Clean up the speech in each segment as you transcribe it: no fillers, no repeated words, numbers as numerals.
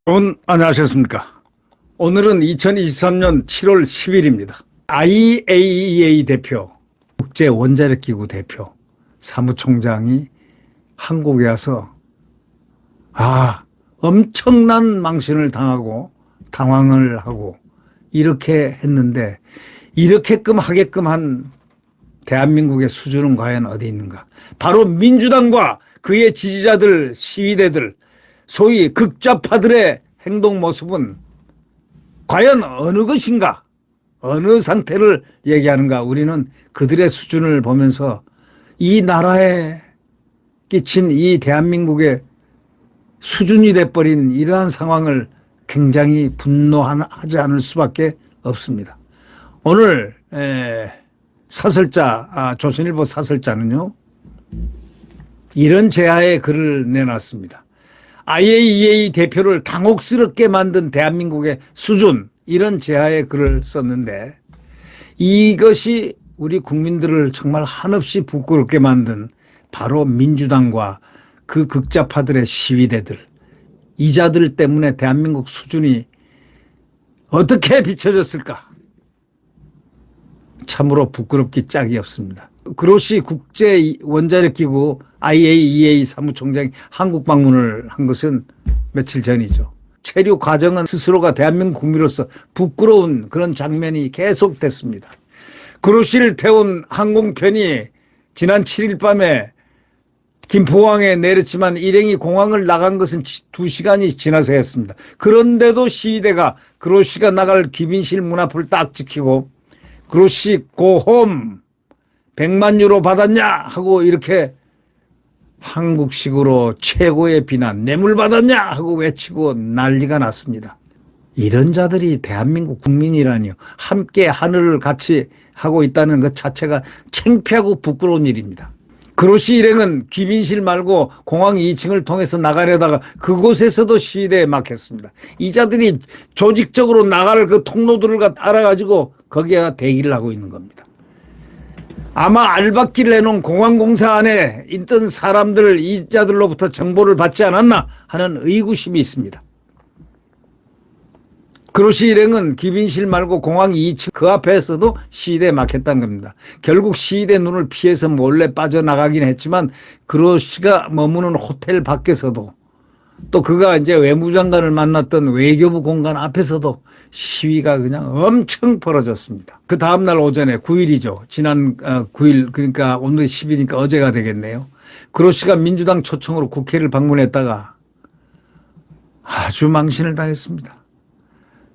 여러분 안녕하셨습니까? 오늘은 2023년 7월 10일입니다. IAEA 대표, 국제원자력기구 대표 사무총장이 한국에 와서 엄청난 망신을 당하고 당황을 하고 이렇게 했는데, 이렇게끔 하게끔 한 대한민국의 수준은 과연 어디 있는가? 바로 민주당과 그의 지지자들, 시위대들, 소위 극좌파들의 행동 모습은 과연 어느 것인가? 어느 상태를 얘기하는가? 우리는 그들의 수준을 보면서 이 나라에 끼친 이 대한민국의 수준이 돼버린 이러한 상황을 굉장히 분노하지 않을 수밖에 없습니다. 오늘 사설자, 조선일보 사설자는요, 이런 제하의 글을 내놨습니다. IAEA 대표를 당혹스럽게 만든 대한민국의 수준, 이런 제하의 글을 썼는데, 이것이 우리 국민들을 정말 한없이 부끄럽게 만든 바로 민주당과 그 극좌파들의 시위대들, 이자들 때문에 대한민국 수준이 어떻게 비춰졌을까? 참으로 부끄럽기 짝이 없습니다. 그로시 국제원자력기구 IAEA 사무총장이 한국 방문을 한 것은 며칠 전이죠. 체류 과정은 스스로가 대한민국 국민으로서 부끄러운 그런 장면이 계속됐습니다. 그로시를 태운 항공편이 지난 7일 밤에 김포항에 내렸지만 일행이 공항을 나간 것은 2시간이 지나서였습니다. 그런데도 시위대가 그로시가 나갈 귀빈실 문 앞을 딱 지키고 그로시 고홈 100만 유로 받았냐 하고 이렇게 한국식으로 최고의 비난, 뇌물 받았냐 하고 외치고 난리가 났습니다. 이런 자들이 대한민국 국민이라니요. 함께 하늘을 같이 하고 있다는 것 자체가 창피하고 부끄러운 일입니다. 그로시 일행은 귀빈실 말고 공항 2층을 통해서 나가려다가 그곳에서도 시위대에 막혔습니다. 이 자들이 조직적으로 나갈 그 통로들을 알아가지고 거기에 대기를 하고 있는 겁니다. 아마 알박기를 해놓은 공항공사 안에 있던 사람들, 이 자들로부터 정보를 받지 않았나 하는 의구심이 있습니다. 그로시 일행은 귀빈실 말고 공항 2층 그 앞에서도 시위대에 막혔다는 겁니다. 결국 시위대 눈을 피해서 몰래 빠져나가긴 했지만 그로시가 머무는 호텔 밖에서도 또 그가 이제 외무장관을 만났던 외교부 공간 앞에서도 시위가 그냥 엄청 벌어졌습니다. 그 다음날 오전에 9일이죠. 지난 9일, 그러니까 오늘 10일이니까 어제가 되겠네요. 그로시가 민주당 초청으로 국회를 방문했다가 아주 망신을 당했습니다.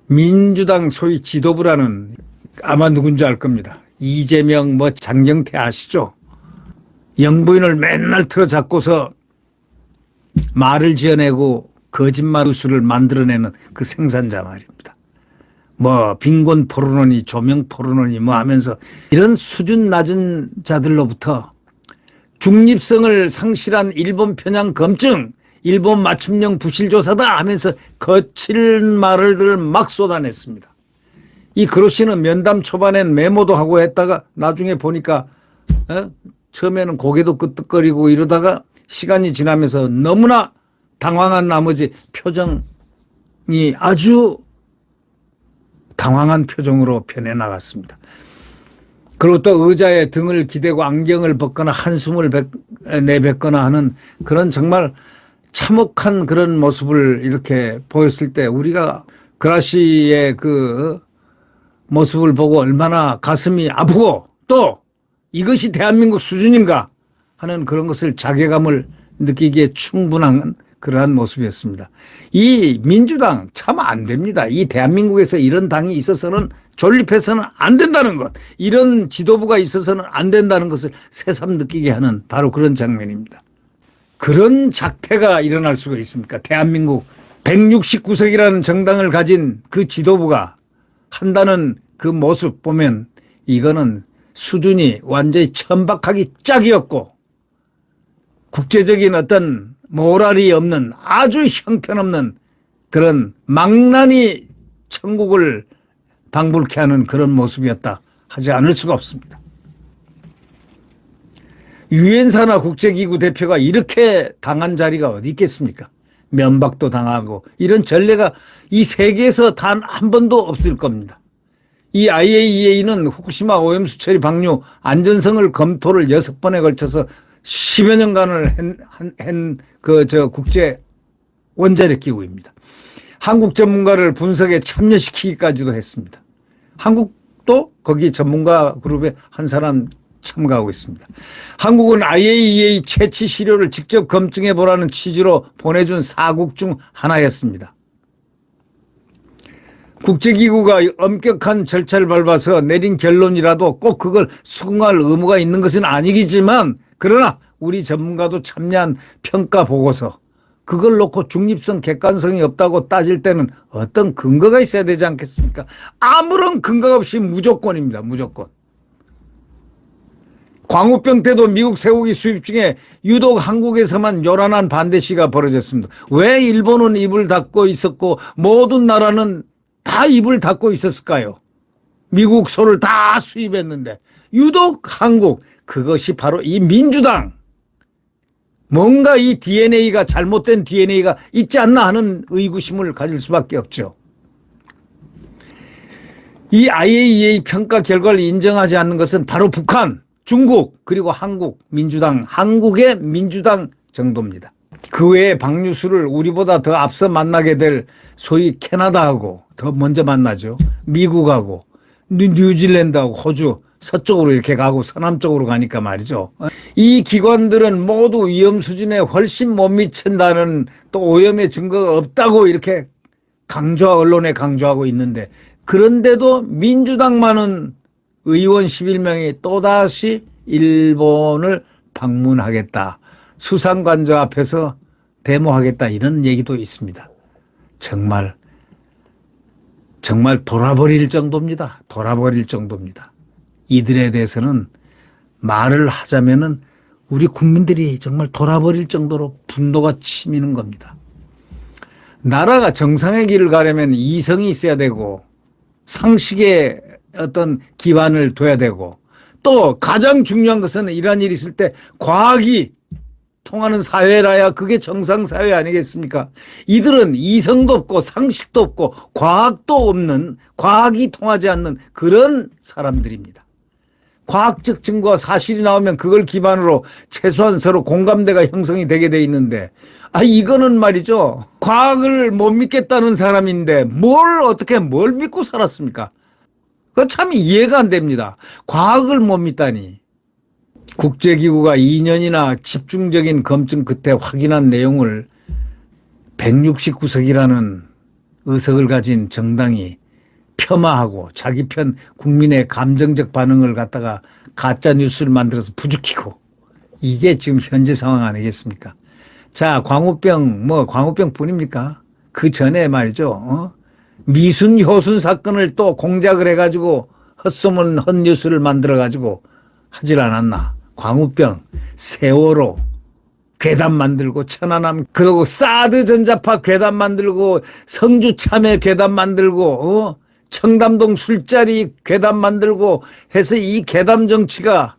민주당 소위 지도부라는, 아마 누군지 알 겁니다. 이재명 장경태 아시죠? 영부인을 맨날 틀어잡고서 말을 지어내고 거짓말 뉴스를 만들어내는 그 생산자 말입니다. 빈곤 포르노니 조명 포르노니 하면서 이런 수준 낮은 자들로부터 중립성을 상실한 일본 편향 검증, 일본 맞춤형 부실조사다 하면서 거칠 말을 막 쏟아냈습니다. 이 그로시는 면담 초반엔 메모도 하고 했다가 나중에 보니까 처음에는 고개도 끄덕거리고 이러다가 시간이 지나면서 너무나 당황한 나머지 표정이 아주 당황한 표정으로 변해나갔습니다. 그리고 또 의자에 등을 기대고 안경을 벗거나 한숨을 내뱉거나 하는 그런 정말 참혹한 그런 모습을 이렇게 보였을 때 우리가 그라시의 그 모습을 보고 얼마나 가슴이 아프고 또 이것이 대한민국 수준인가 하는 그런 것을 자괴감을 느끼기에 충분한 그러한 모습이었습니다. 이 민주당 참 안 됩니다. 이 대한민국에서 이런 당이 있어서는 존립해서는 안 된다는 것, 이런 지도부가 있어서는 안 된다는 것을 새삼 느끼게 하는 바로 그런 장면입니다. 그런 작태가 일어날 수가 있습니까? 대한민국 169석이라는 정당을 가진 그 지도부가 한다는 그 모습 보면 이거는 수준이 완전히 천박하기 짝이었고 국제적인 어떤 모랄이 없는 아주 형편없는 그런 망나니 천국을 방불케 하는 그런 모습이었다 하지 않을 수가 없습니다. 유엔사나 국제기구 대표가 이렇게 당한 자리가 어디 있겠습니까? 면박도 당하고 이런 전례가 이 세계에서 단 한 번도 없을 겁니다. 이 IAEA는 후쿠시마 오염수 처리 방류 안전성을 검토를 6번에 걸쳐서 10여 년간을 한 국제 원자력 기구입니다. 한국 전문가를 분석에 참여시키기까지도 했습니다. 한국도 거기 전문가 그룹에 한 사람 참가하고 있습니다. 한국은 IAEA 채취 시료를 직접 검증해 보라는 취지로 보내준 4국 중 하나였습니다. 국제기구가 엄격한 절차를 밟아서 내린 결론이라도 꼭 그걸 수긍할 의무가 있는 것은 아니겠지만, 그러나 우리 전문가도 참여한 평가 보고서, 그걸 놓고 중립성, 객관성이 없다고 따질 때는 어떤 근거가 있어야 되지 않겠습니까? 아무런 근거가 없이 무조건입니다. 무조건. 광우병 때도 미국 쇠고기 수입 중에 유독 한국에서만 요란한 반대 시가 벌어졌습니다. 왜 일본은 입을 닫고 있었고 모든 나라는 다 입을 닫고 있었을까요? 미국 소를 다 수입했는데 유독 한국, 그것이 바로 이 민주당, 뭔가 이 DNA가 잘못된 DNA가 있지 않나 하는 의구심을 가질 수밖에 없죠. 이 IAEA 평가 결과를 인정하지 않는 것은 바로 북한, 중국, 그리고 한국, 민주당, 한국의 민주당 정도입니다. 그 외에 방류수를 우리보다 더 앞서 만나게 될 소위 캐나다하고 더 먼저 만나죠. 미국하고 뉴질랜드하고 호주, 서쪽으로 이렇게 가고 서남쪽으로 가니까 말이죠. 이 기관들은 모두 위험 수준에 훨씬 못 미친다는, 또 오염의 증거가 없다고 이렇게 언론에 강조하고 있는데, 그런데도 민주당만은 의원 11명이 또다시 일본을 방문하겠다, 수상관저 앞에서 데모하겠다, 이런 얘기도 있습니다. 정말 돌아버릴 정도입니다. 돌아버릴 정도입니다. 이들에 대해서는 말을 하자면은 우리 국민들이 정말 돌아버릴 정도로 분노가 치미는 겁니다. 나라가 정상의 길을 가려면 이성이 있어야 되고 상식의 어떤 기반을 둬야 되고, 또 가장 중요한 것은 이러한 일이 있을 때 과학이 통하는 사회라야 그게 정상사회 아니겠습니까? 이들은 이성도 없고 상식도 없고 과학도 없는, 과학이 통하지 않는 그런 사람들입니다. 과학적 증거와 사실이 나오면 그걸 기반으로 최소한 서로 공감대가 형성이 되게 돼 있는데, 이거는 말이죠, 과학을 못 믿겠다는 사람인데 뭘 믿고 살았습니까? 그거 참 이해가 안 됩니다. 과학을 못 믿다니. 국제기구가 2년이나 집중적인 검증 끝에 확인한 내용을 169석이라는 의석을 가진 정당이 폄하하고 자기 편 국민의 감정적 반응을 갖다가 가짜 뉴스를 만들어서 부추기고, 이게 지금 현재 상황 아니겠습니까? 자, 광우병 뿐입니까? 그 전에 말이죠, 미순 효순 사건을 또 공작을 해가지고 헛소문 헛뉴스를 만들어가지고 하질 않았나? 광우병, 세월호 괴담 만들고, 천안함, 그러고 사드 전자파 괴담 만들고, 성주 참외 괴담 만들고, 청담동 술자리 괴담 만들고 해서 이 괴담 정치가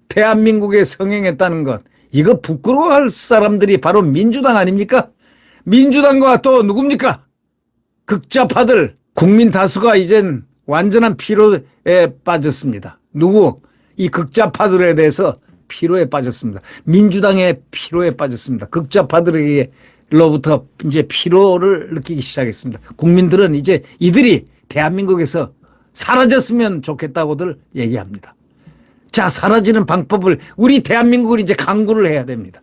대한민국에 성행했다는 것, 이거 부끄러워할 사람들이 바로 민주당 아닙니까? 민주당과 또 누굽니까? 극좌파들. 국민 다수가 이젠 완전한 피로에 빠졌습니다. 이 극좌파들에 대해서 피로에 빠졌습니다. 민주당의 피로에 빠졌습니다. 극좌파들로부터 이제 피로를 느끼기 시작했습니다. 국민들은 이제 이들이 대한민국에서 사라졌으면 좋겠다고들 얘기합니다. 자, 사라지는 방법을 우리 대한민국은 이제 강구를 해야 됩니다.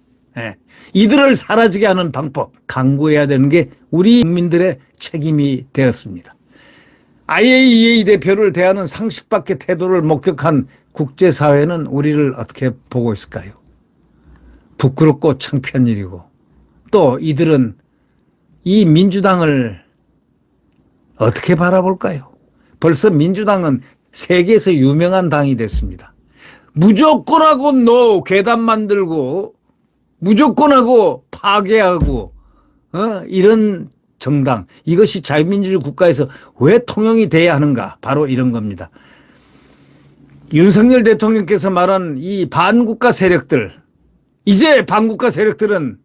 이들을 사라지게 하는 방법, 강구해야 되는 게 우리 국민들의 책임이 되었습니다. IAEA 대표를 대하는 상식 밖의 태도를 목격한 국제사회는 우리를 어떻게 보고 있을까요? 부끄럽고 창피한 일이고, 또 이들은 이 민주당을 어떻게 바라볼까요? 벌써 민주당은 세계에서 유명한 당이 됐습니다. 무조건 하고 괴담 만들고, 무조건 하고 파괴하고, 이런 정당, 이것이 자유민주주의 국가에서 왜 통용이 돼야 하는가? 바로 이런 겁니다. 윤석열 대통령께서 말한 이 반국가 세력들, 이제 반국가 세력들은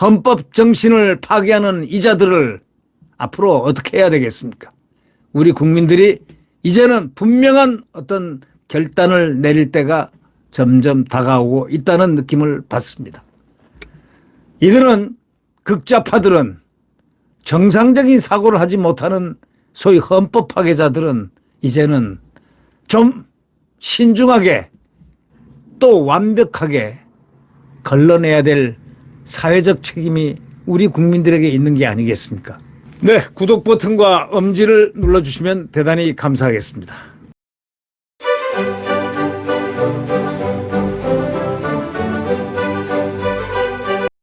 헌법 정신을 파괴하는 이자들을 앞으로 어떻게 해야 되겠습니까? 우리 국민들이 이제는 분명한 어떤 결단을 내릴 때가 점점 다가오고 있다는 느낌을 받습니다. 이들은 극좌파들은 정상적인 사고를 하지 못하는 소위 헌법 파괴자들은 이제는 좀 신중하게 또 완벽하게 걸러내야 될 사회적 책임이 우리 국민들에게 있는 게 아니겠습니까? 네, 구독 버튼과 엄지를 눌러주시면 대단히 감사하겠습니다.